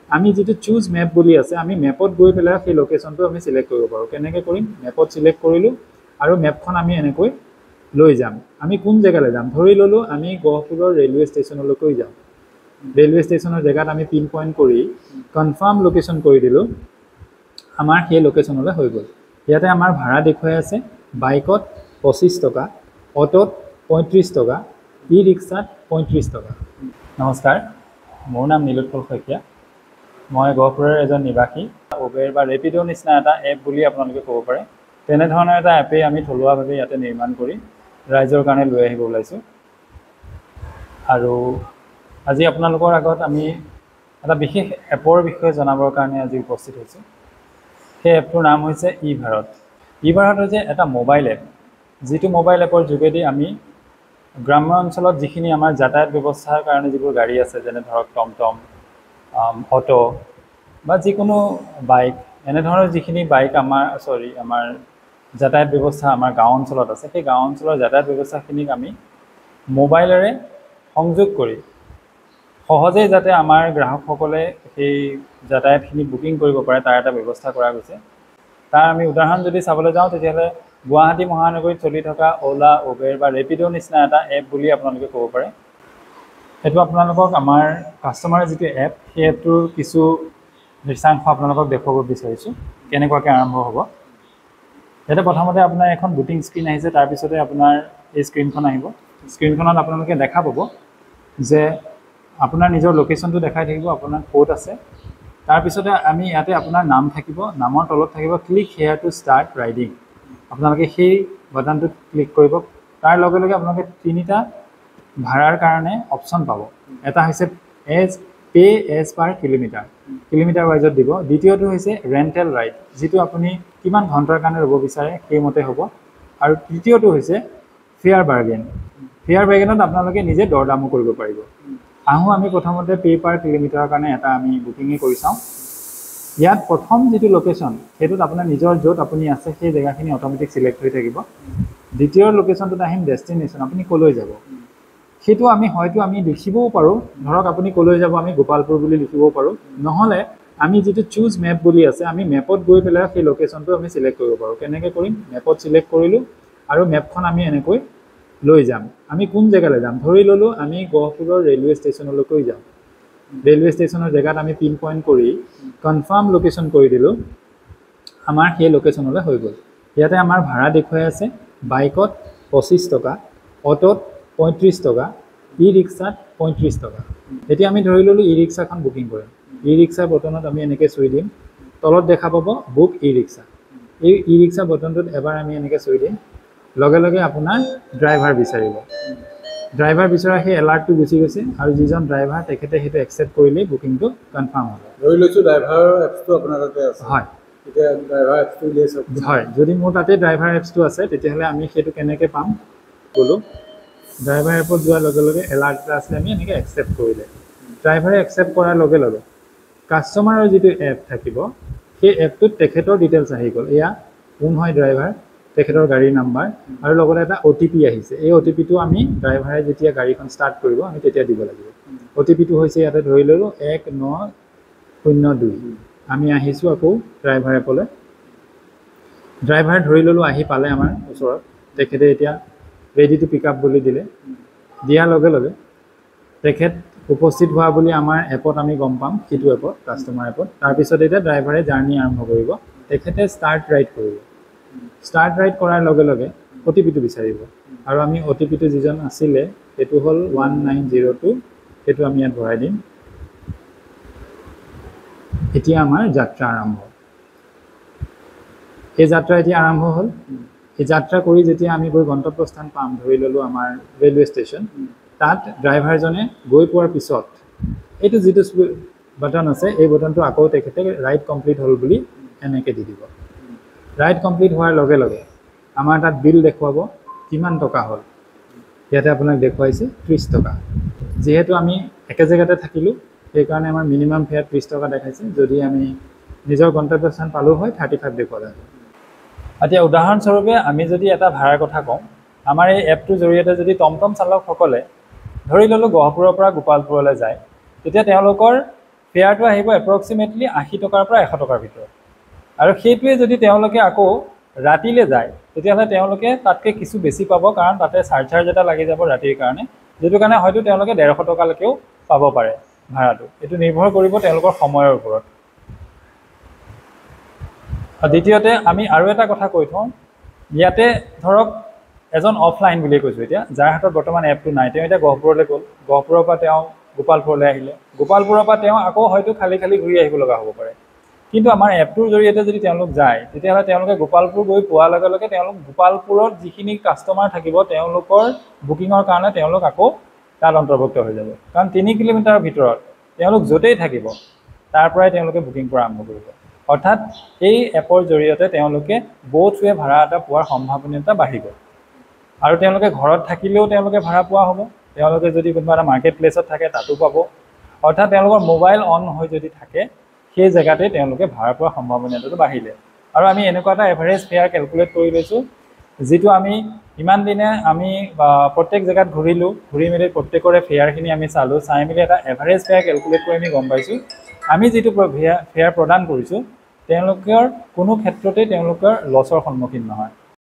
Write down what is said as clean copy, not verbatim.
আমি যেটো choose map বুলি আছে আমি মেপত গৈ পেলাই সেই লোকেশনটো আমি সিলেক্ট কৰিব পাৰো কেনেকৈ কৰিম মেপত সিলেক্ট কৰিলো আৰু মেপখন আমি এনেকৈ লৈ যাম আমি কোন জেগালৈ যাম ধৰি ললো আমি গহপুৰৰ ৰেলৱে ষ্টেচনলৈকৈ যাম ৰেলৱে ষ্টেচনৰ জেগাত আমি পিন পইণ্ট কৰি কনফাৰ্ম লোকেশন কৰি দিলো আমাৰ সেই লোকেশনলৈ হৈ গ'ল ইয়াতে আমাৰ ভাড়া দেখুৱাই আছে বাইকত 25 টকা অটোত 35 টকা ই ৰিক্সাত 35 টকা নমস্কাৰ মোৰ নাম নীলোৎপল শইকীয়া মই গহপুৰৰ এজন নিবাসী উবেৰ বা ৰেপিডো নিচিনা এটা এপ বুলি আপোনালোকে ক'ব পাৰে তেনেধৰণৰ এটা এপে আমি থলুৱাভাৱে ইয়াতে নিৰ্মাণ কৰি ৰাইজৰ কাৰণে লৈ আহিব ওলাইছোঁ আৰু আজি আপোনালোকৰ আগত আমি এটা বিশেষ এপৰ বিষয়ে জনাবৰ কাৰণে আজি উপস্থিত হৈছোঁ সেই এপটোৰ নাম হৈছে ই ভাৰত হৈছে এটা মোবাইল এপ যিটো মোবাইল এপৰ যোগেদি আমি গ্ৰাম্য অঞ্চলত যিখিনি আমাৰ যাতায়াত ব্যৱস্থাৰ কাৰণে যিবোৰ গাড়ী আছে যেনে ধৰক টমটম অটো বা যিকোনো বাইক এনেধৰণৰ যিখিনি বাইক আমাৰ যাতায়াত ব্যৱস্থা আমাৰ গাঁও অঞ্চলত আছে সেই গাঁও অঞ্চলৰ যাতায়াত ব্যৱস্থাখিনিক আমি মোবাইলেৰে সংযোগ কৰি সহজে যাতে আমাৰ গ্ৰাহকসকলে সেই যাতায়াতখিনি বুকিং কৰিব পাৰে তাৰ এটা ব্যৱস্থা কৰা গৈছে তাৰ আমি উদাহৰণ যদি চাবলৈ যাওঁ তেতিয়াহ'লে গুৱাহাটী মহানগৰীত চলি থকা ওলা উবেৰ বা ৰেপিডো নিচিনা এটা এপ বুলি আপোনালোকে ক'ব পাৰে সেইটো আপোনালোকক আমাৰ কাষ্টমাৰৰ যিটো এপ সেই এপটোৰ কিছু দৃশ্যাংশ আপোনালোকক দেখুৱাব বিচাৰিছোঁ কেনেকুৱাকৈ আৰম্ভ হ'ব ইয়াতে প্ৰথমতে আপোনাৰ এখন বুকিং স্ক্ৰীন আহিছে তাৰপিছতে আপোনাৰ এই স্ক্ৰীনখন আহিব স্ক্ৰীনখনত আপোনালোকে দেখা পাব যে আপোনাৰ নিজৰ লোকেশ্যনটো দেখাই থাকিব আপোনাৰ ক'ত আছে তাৰপিছতে আমি ইয়াতে আপোনাৰ নাম থাকিব নামৰ তলত থাকিব click hair to start riding আপোনালোকে সেই বাটনটোত ক্লিক কৰিব তাৰ লগে লগে আপোনালোকে তিনিটা ভাড়াৰ কাৰণে অপশ্যন পাব এটা হৈছে পে এজ পাৰ কিলোমিটাৰ ৱাইজত দিব দ্বিতীয়টো হৈছে ৰেণ্টেল ৰাইড যিটো আপুনি কিমান ঘণ্টাৰ কাৰণে ল'ব বিচাৰে সেইমতে হ'ব আৰু তৃতীয়টো হৈছে ফেয়াৰ বাৰ্গেনত আপোনালোকে নিজে দৰদামো কৰিব পাৰিব আহোঁ আমি প্ৰথমতে পে পাৰ কিলোমিটাৰৰ কাৰণে এটা আমি বুকিঙে কৰি চাওঁ ইয়াত প্ৰথম যিটো লোকেশ্যন সেইটোত আপোনাৰ নিজৰ য'ত আপুনি আছে সেই জেগাখিনি অট'মেটিক চিলেক্ট হৈ থাকিব দ্বিতীয় লোকেশ্যনটোত আহিম ডেষ্টিনেশ্যন আপুনি ক'লৈ যাব সেইটো হয়তো আমি লিখিবও পাৰোঁ ধৰক আপুনি ক'লৈ যাব আমি গোপালপুৰ বুলি লিখিবও পাৰোঁ নহ'লে আমি যিটো চুজ মেপ বুলি আছে আমি মেপত গৈ পেলাই সেই লোকেশ্যনটো আমি চিলেক্ট কৰিব পাৰোঁ কেনেকৈ কৰিম মেপত চিলেক্ট কৰিলোঁ আৰু মেপখন আমি এনেকৈ লৈ যাম আমি কোন জেগালৈ যাম ধৰি ল'লোঁ আমি গহপুৰৰ ৰেলৱে ষ্টেচনলৈকৈ যাম ৰেলৱে ষ্টেচনৰ জেগাত আমি পিন পইণ্ট কৰি কনফাৰ্ম লোকেশ্যন কৰি দিলোঁ আমাৰ সেই লোকেশ্যনলৈ হৈ গ'ল ইয়াতে আমাৰ ভাড়া দেখুৱাই আছে বাইকত 25 টকা অটোত 35 টকা ই ৰিক্সাত 35 টকা এতিয়া আমি ধৰি ল'লোঁ ই ৰিক্সাখন বুকিং কৰিম ই ৰিক্সা বটনত আমি এনেকৈ চুই দিম তলত দেখা পাব বুক ই ৰিক্সা এই ই ৰিক্সা বটনটোত এবাৰ আমি এনেকৈ চুই দিম লগে লগে আপোনাৰ ড্ৰাইভাৰ বিচাৰিব ড্ৰাইভাৰ বিচৰা সেই এলাৰ্টটো গুচি গৈছে আৰু যিজন ড্ৰাইভাৰ তেখেতে সেইটো একচেপ্ট কৰিলেই বুকিংটো কনফাৰ্ম হ'ব ধৰি লৈছোঁ ড্ৰাইভাৰৰ এপছটো আপোনাৰ তাতে আছে হয় এতিয়া ড্ৰাইভাৰ এপছটো উলিয়াই চাওক হয় যদি মোৰ তাতে ড্ৰাইভাৰ এপছটো আছে তেতিয়াহ'লে আমি সেইটো কেনেকৈ পাম ক'লোঁ ড্ৰাইভাৰ এপত যোৱাৰ লগে লগে এলাৰ্ট এটা আছে আমি এনেকৈ একচেপ্ট কৰিলে ড্ৰাইভাৰে একচেপ্ট কৰাৰ লগে লগে কাষ্টমাৰৰ যিটো এপ থাকিব সেই এপটোত তেখেতৰ ডিটেইলছ আহি গ'ল এয়া কোন হয় ড্ৰাইভাৰ তেখেতৰ গাড়ীৰ নাম্বাৰ আৰু লগতে এটা OTP আহিছে এই OTPটো আমি ড্ৰাইভাৰে যেতিয়া গাড়ীখন ষ্টাৰ্ট কৰিব আমি তেতিয়া দিব লাগিব OTPটো হৈছে ইয়াতে ধৰি ল'লোঁ 1902 আমি আহিছোঁ আকৌ ড্ৰাইভাৰ এপলৈ ড্ৰাইভাৰ ধৰি ল'লোঁ আহি পালে আমাৰ ওচৰত তেখেতে এতিয়া ৰেডি টু পিক আপ বুলি দিলে দিয়াৰ লগে লগে তেখেত উপস্থিত হোৱা বুলি আমাৰ এপত আমি গম পাম সেইটো এপত কাষ্টমাৰ এপত তাৰপিছত এতিয়া ড্ৰাইভাৰে জাৰ্ণি আৰম্ভ কৰিব তেখেতে ষ্টাৰ্ট ৰাইড কৰাৰ লগে লগে OTPটো বিচাৰিব আৰু আমি OTPটো যিজন আছিলে সেইটো হ'ল 1902 সেইটো আমি ইয়াত ভৰাই দিম এতিয়া আমাৰ যাত্ৰা আৰম্ভ এই যাত্ৰা এতিয়া আৰম্ভ হ'ল এই যাত্ৰা কৰি যেতিয়া আমি গৈ গন্তব্যস্থান পাম ধৰি ল'লোঁ আমাৰ ৰেলৱে ষ্টেচন তাত ড্ৰাইভাৰজনে গৈ পোৱাৰ পিছত এইটো যিটো বাটন আছে এই বাটনটো আকৌ তেখেতে ৰাইড কমপ্লিট হ'ল বুলি এনেকৈ দি দিব ৰাইড কমপ্লিট হোৱাৰ লগে লগে আমাৰ তাত বিল দেখুৱাব কিমান টকা হ'ল ইয়াতে আপোনাক দেখুৱাইছে 30 টকা যিহেতু আমি একে জেগাতে থাকিলোঁ সেইকাৰণে আমাৰ মিনিমাম ফেয়াৰ 30 টকা দেখাইছে যদি আমি নিজৰ গন্তব্যস্থান পালোঁ হয় 35 দেখুৱালে এতিয়া উদাহৰণস্বৰূপে আমি যদি এটা ভাড়াৰ কথা কওঁ আমাৰ এই এপটোৰ জৰিয়তে যদি টমটম চালকসকলে ধৰি ল'লোঁ গহপুৰৰ পৰা গোপালপুৰলৈ যায় তেতিয়া তেওঁলোকৰ ফেয়াৰটো আহিব এপ্ৰক্সিমেটলি 80 টকাৰ পৰা 100 টকাৰ ভিতৰত। আৰু সেইটোৱে যদি তেওঁলোকে আকৌ ৰাতিলৈ যায় তেতিয়াহ'লে তেওঁলোকে তাতকৈ কিছু বেছি পাব, কাৰণ তাতে চাৰ্জ এটা লাগি যাব ৰাতিৰ কাৰণে, যিটো কাৰণে হয়তো তেওঁলোকে 150 টকালৈকেও পাব পাৰে ভাড়াটো। এইটো নিৰ্ভৰ কৰিব তেওঁলোকৰ সময়ৰ ওপৰত। দ্বিতীয়তে আমি আৰু এটা কথা কৈ থওঁ, ইয়াতে ধৰক এজন অফলাইন বুলি কৈছোঁ এতিয়া, যাৰ হাতত বৰ্তমান এপটো নাই, তেওঁ এতিয়া গহপুৰলৈ গ'ল, গহপুৰৰ পৰা তেওঁ গোপালপুৰলৈ আহিলে, গোপালপুৰৰ পৰা তেওঁ আকৌ হয়তো খালী ঘূৰি আহিব লগা হ'ব পাৰে। কিন্তু আমাৰ এপটোৰ জৰিয়তে যদি তেওঁলোক যায় তেতিয়াহ'লে তেওঁলোকে গোপালপুৰ গৈ পোৱাৰ লগে লগে তেওঁলোক গোপালপুৰত যিখিনি কাষ্টমাৰ থাকিব তেওঁলোকৰ বুকিঙৰ কাৰণে তেওঁলোক আকৌ তাত অন্তৰ্ভুক্ত হৈ যাব, কাৰণ 3 কিলোমিটাৰৰ ভিতৰত তেওঁলোক য'তেই থাকিব তাৰ পৰাই তেওঁলোকে বুকিং কৰা আৰম্ভ কৰিব। অৰ্থাৎ এই এপৰ জৰিয়তে তেওঁলোকে বোথ ৱে ভাড়া এটা পোৱাৰ সম্ভাৱনীয়তা বাঢ়িব। আৰু তেওঁলোকে ঘৰত থাকিলেও তেওঁলোকে ভাড়া পোৱা হ'ব, তেওঁলোকে যদি কোনোবা এটা মাৰ্কেট প্লেচত থাকে তাতো পাব। অৰ্থাৎ তেওঁলোকৰ মোবাইল অন হৈ যদি থাকে সেই জেগাতে তেওঁলোকে ভাড়া পোৱাৰ সম্ভাৱনীয়তাটো বাঢ়িলে। আৰু আমি এনেকুৱা এটা এভাৰেজ ফেয়াৰ কেলকুলেট কৰি লৈছোঁ, যিটো আমি ইমান দিনে আমি প্ৰত্যেক জেগাত ঘূৰিলোঁ, ঘূৰি মেলি প্ৰত্যেকৰে ফেয়াৰখিনি আমি চালোঁ, চাই মেলি এটা এভাৰেজ ফেয়াৰ কেলকুলেট কৰি আমি গম পাইছোঁ আমি যিটো ফেয়াৰ প্ৰদান কৰিছোঁ তেওঁলোকৰ কোনো ক্ষেত্ৰতে তেওঁলোকৰ লছৰ সন্মুখীন নহয়।